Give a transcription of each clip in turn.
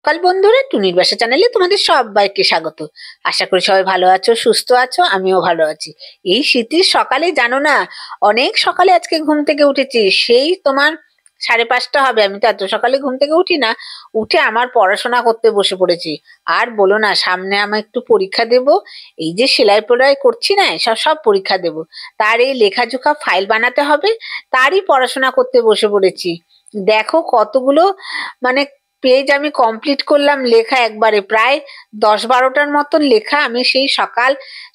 কাল বন্ধুরা, টুনির বাসা চ্যানেলে তোমাদের সবাইকে স্বাগত। আশা করি সবাই ভালো আছো, সুস্থ আছো। আমিও ভালো আছি। এই শীতের সকালে জানো না, অনেক সকালে আজকে ঘুম থেকে উঠেছি। সেই তোমার 5:30 হবে। আমি তো এত সকালে ঘুম থেকে উঠি না। উঠে আমার পড়াশোনা করতে বসে পড়েছি। আর বলো না, সামনে আমার একটু পরীক্ষা দেব। এই যে সেলাই পোড়াই করছি না, সব সব পরীক্ষা দেব। তার এই লেখাজোখা ফাইল বানাতে হবে, তারই পড়াশোনা করতে বসে পড়েছি। দেখো কতগুলো মানে পেজ আমি কমপ্লিট করলাম লেখা একবারে, প্রায় 10-12টার মতন লেখা। আমি সেই সকাল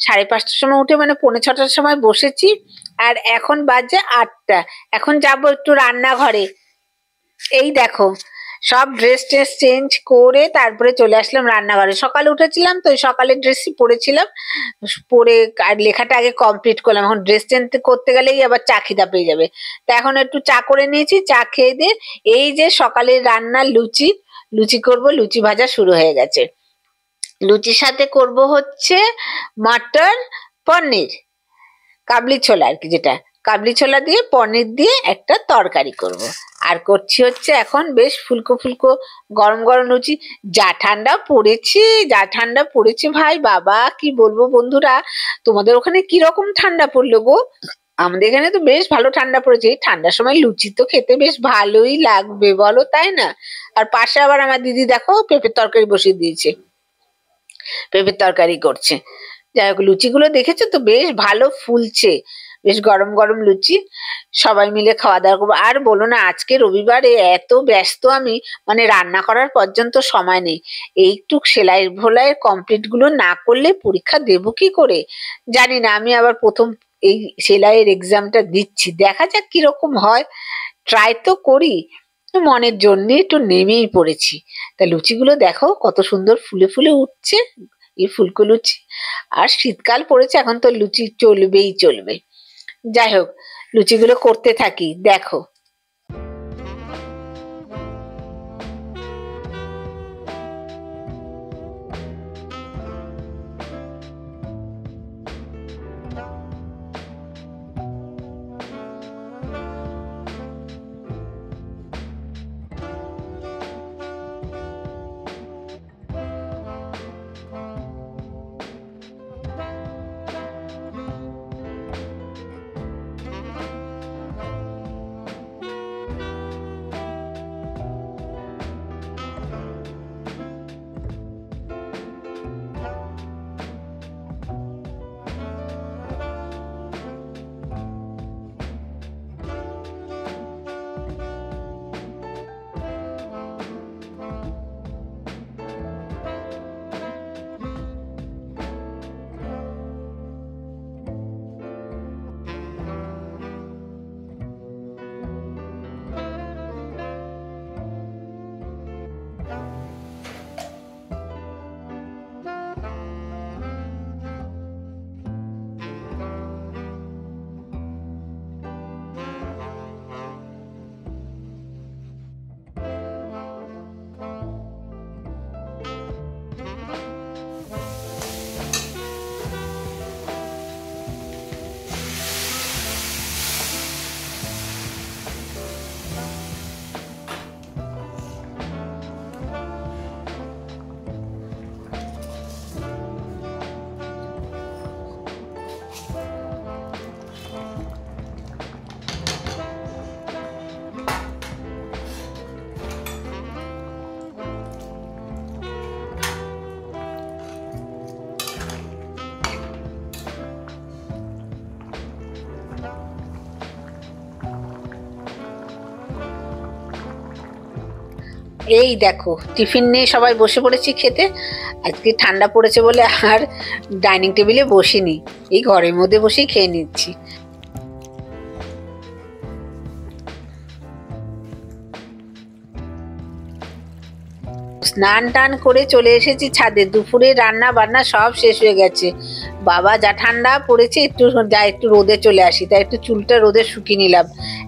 5:30টার সময় উঠে মানে 6:45টার সময় বসেছি। আর এখন বাজে 8টা। এখন যাব একটু রান্নাঘরে। এই দেখো, সব ড্রেস ট্রেস চেঞ্জ করে তারপরে চলে আসলাম রান্নাঘরে। সকালে উঠেছিলাম তো, সকালের ড্রেসই পরেছিলাম। পরে আর লেখাটা আগে কমপ্লিট করলাম। এখন ড্রেস চেঞ্জ করতে গেলেই আবার চা খিদা পেয়ে যাবে। তা এখন একটু চা করে নিয়েছি। চা খেয়ে দিয়ে এই যে সকালের রান্না, লুচি লুচি করব। লুচি ভাজা শুরু হয়ে গেছে। লুচির সাথে করব হচ্ছে মটর পনির, কাবলি ছোলা আর কি, যেটা কাবলি ছোলা দিয়ে পনির দিয়ে একটা তরকারি করব। আর করছি হচ্ছে এখন বেশ ফুলকো ফুলকো গরম গরম লুচি। যা ঠান্ডা পড়েছে, যা ঠান্ডা পড়েছে ভাই বাবা, কি বলবো বন্ধুরা। তোমাদের ওখানে কি রকম ঠান্ডা পড়লো গো? আমাদের এখানে তো বেশ ভালো ঠান্ডা পড়েছে। এই ঠান্ডার সময় লুচি তো খেতে বেশ ভালোই লাগবে, বলো তাই না? আর পাশে আবার আমার দিদি দেখো পেঁপের তরকারি বসিয়ে দিয়েছে, পেঁপের তরকারি করছে। যাই হোক, লুচিগুলো দেখেছো তো বেশ ভালো ফুলছে, বেশ গরম গরম লুচি। সবাই মিলে খাওয়া দাওয়া করবো। আর বলো না, আজকে রবিবারে এত ব্যস্ত আমি, মানে রান্না করার পর্যন্ত সময় নেই। এই একটু সেলাই ভোলাই কমপ্লিট গুলো না করলে পরীক্ষা দেবো কি করে জানি না। আমি আবার প্রথম এই সেলাইয়ের এক্সামটা দিচ্ছি, দেখা যাক কিরকম হয়। ট্রাই তো করি, মনের জন্য একটু নেমেই পড়েছি। তা লুচিগুলো দেখো কত সুন্দর ফুলে ফুলে উঠছে, এই ফুলকো লুচি। আর শীতকাল পড়েছে, এখন তো লুচি চলবেই চলবে। যাই হোক, লুচিগুলো করতে থাকি দেখো। এই দেখো, টিফিন নিয়ে সবাই বসে পড়েছি খেতে। আজকে ঠান্ডা পড়েছে বলে আর ডাইনিং টেবিলে বসিনি, এই ঘরের মধ্যে বসেই খেয়ে নিচ্ছি। স্নান টান করে চলে এসেছি ছাদে। দুপুরে রান্না বান্না সব শেষ হয়ে গেছে। বাবা যা ঠান্ডা পড়েছে, একটু রোদে চলে আসি। তাই একটু চুলটা রোদে শুকিয়ে নিলাম।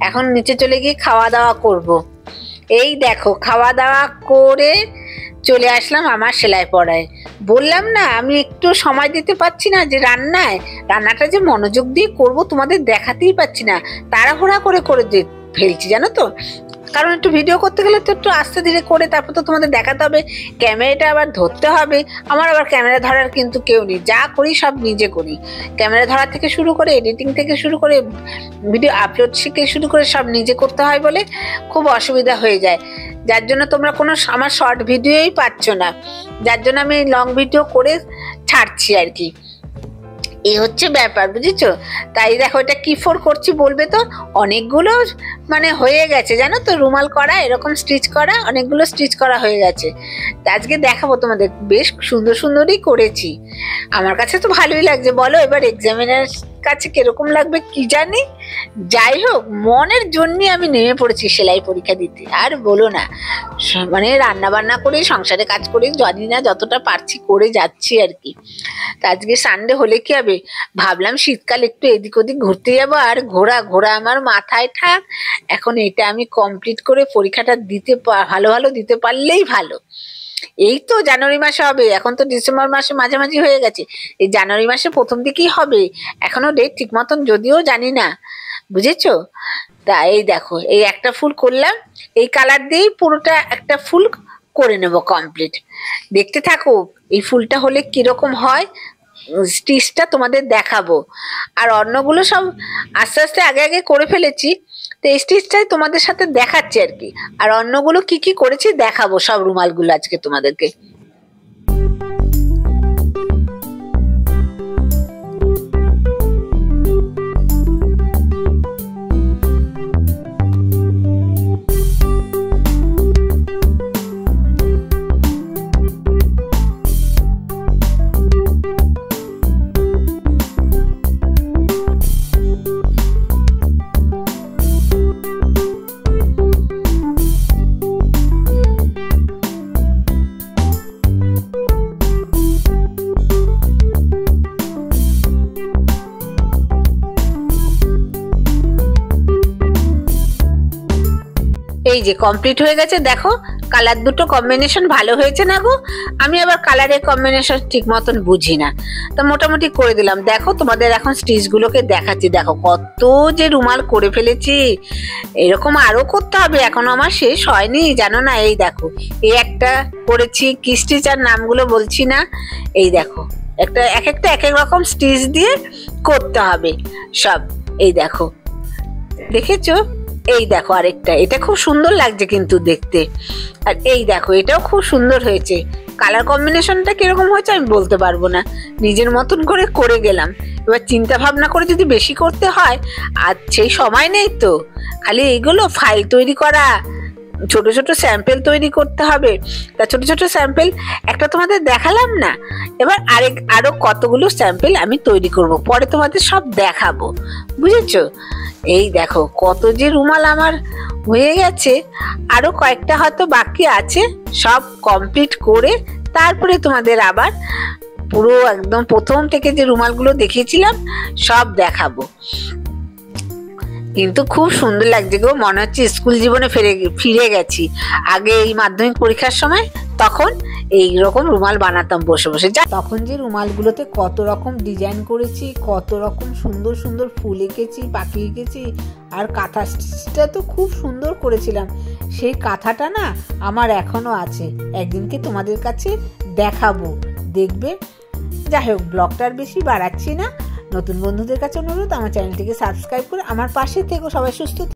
এখন নিচে চলে গিয়ে খাওয়া দাওয়া করব। এই দেখো, খাওয়া দাওয়া করে চলে আসলাম আমার সেলাই পড়ায়। বললাম না, আমি একটু সময় দিতে পারছি না যে রান্নাটা যে মনোযোগ দিয়ে করব তোমাদের দেখাতেই পাচ্ছি না। তাড়াহুড়া করে করে ফেলছি জানো তো। কারণ একটু ভিডিও করতে গেলে তো একটু আস্তে ধীরে করে তারপর তো তোমাদের দেখাতে হবে, ক্যামেরাটা আবার ধরতে হবে। আমার আবার ক্যামেরা ধরার কিন্তু কেউ নেই, যা করি সব নিজে করি। ক্যামেরা ধরার থেকে শুরু করে এডিটিং থেকে শুরু করে ভিডিও আপলোড থেকে শুরু করে সব নিজে করতে হয় বলে খুব অসুবিধা হয়ে যায়, যার জন্য তোমরা কোনো আমার শর্ট ভিডিওই পাচ্ছ না, যার জন্য আমি লং ভিডিও করে ছাড়ছি আর কি। এই হচ্ছে ব্যাপার, বুঝেছো? তাই দেখো এটা কি ফোর করছি বলবে তো, অনেকগুলো মানে হয়ে গেছে জানো তো, রুমাল করা এরকম স্টিচ করা, অনেকগুলো স্টিচ করা হয়ে গেছে। আজকে দেখাবো তোমাদের, বেশ সুন্দর সুন্দরই করেছি, আমার কাছে তো ভালোই লাগছে। বলো এবার এক্সামিনার কাছে কিরকম লাগবে কি জানি। যাই হোক, মনের জন্য আমি নেমে পড়েছি সেলাই পরীক্ষা দিতে, আর বলো না, মানে রান্না বান্না করে সংসারে কাজ করে জানি না যতটা পারছি করে যাচ্ছি আর কি। তা আজকে সানডে হলে কি হবে, ভাবলাম শীতকাল একটু এদিক ওদিক ঘুরতে যাবো, আর ঘোরা ঘোরা আমার মাথায় ঠাক। এখন এটা আমি কমপ্লিট করে পরীক্ষাটা দিতে ভালো ভালো দিতে পারলেই ভালো। এই তো জানুয়ারি মাসে হবে, এখন তো ডিসেম্বর মাসে মাঝামাঝি হয়ে গেছে, এই জানুয়ারি মাসে প্রথম দিকেই হবে, এখনো ডেট ঠিক মতন যদিও জানি না, বুঝেছো? তা এই দেখো, এই একটা ফুল করলাম, এই কালার দিয়েই পুরোটা একটা ফুল করে নেব কমপ্লিট। দেখতে থাকো এই ফুলটা হলে কিরকম হয়, স্টিচটা তোমাদের দেখাবো। আর অন্যগুলো সব আস্তে আস্তে আগে আগে করে ফেলেছি, তো এই স্টিচটাই তোমাদের সাথে দেখাচ্ছি আর কি। আর অন্যগুলো কি কি করেছি দেখাবো, সব রুমালগুলো আজকে তোমাদেরকে। এই যে কমপ্লিট হয়ে গেছে, দেখো কালার দুটো কম্বিনেশন ভালো হয়েছে না গো? আমি আবার কালারের কম্বিনেশন ঠিক মতন বুঝি না, তো মোটামুটি করে দিলাম। দেখো তোমাদের এখন স্টিচ গুলোকে দেখাচ্ছি, দেখো কত যে রুমাল করে ফেলেছি, এরকম আরো করতে হবে, এখনো আমার শেষ হয়নি জানো না। এই দেখো এই একটা করেছি, কি স্টিচ আর নামগুলো বলছি না, এই দেখো একটা এক একটা এক এক রকম স্টিচ দিয়ে করতে হবে সব। এই দেখো দেখেছো, এই দেখো আরেকটা, এটা খুব সুন্দর লাগছে কিন্তু দেখতে। আর এই দেখো এটাও খুব সুন্দর হয়েছে, কালার কম্বিনেশনটা কিরকম হয়েছে আমি বলতে পারবো না, নিজের মতন করে করে গেলাম। এবার চিন্তা ভাবনা করে যদি বেশি করতে হয়, আর সেই সময় নেই তো, খালি এইগুলো ফাইল তৈরি করা, ছোট ছোট স্যাম্পেল তৈরি করতে হবে। তা ছোট ছোট স্যাম্পেল একটা তোমাদের দেখালাম না, এবার আরো কতগুলো স্যাম্পেল আমি তৈরি করব, পরে তোমাদের সব দেখাবো, বুঝেছো? এই দেখো কত যে রুমাল আমার হয়ে গেছে, আরো কয়েকটা হয়তো বাকি আছে, সব কমপ্লিট করে তারপরে তোমাদের আবার পুরো একদম প্রথম থেকে যে রুমালগুলো দেখিয়েছিলাম সব দেখাবো। কিন্তু খুব সুন্দর লাগছে গো, মনে হচ্ছে স্কুল জীবনে ফিরে গেছি। আগে এই মাধ্যমিক পরীক্ষার সময় তখন এইরকম রুমাল বানাতাম বসে বসে, তখন যে রুমালগুলোতে কত রকম ডিজাইন করেছি, কত রকম সুন্দর সুন্দর ফুল এঁকেছি, পাখি এঁকেছি, আর কাঁথা স্টিচটা তো খুব সুন্দর করেছিলাম। সেই কাঁথাটা না আমার এখনো আছে, একদিনকে তোমাদের কাছে দেখাবো, দেখবে। যাই হোক, ব্লগটার বেশি বাড়াচ্ছি না, নতুন বন্ধুদের কাছে অনুরোধ আমার চ্যানেলটিকে সাবস্ক্রাইব করে আমার পাশে থেকো। সবাই সুস্থ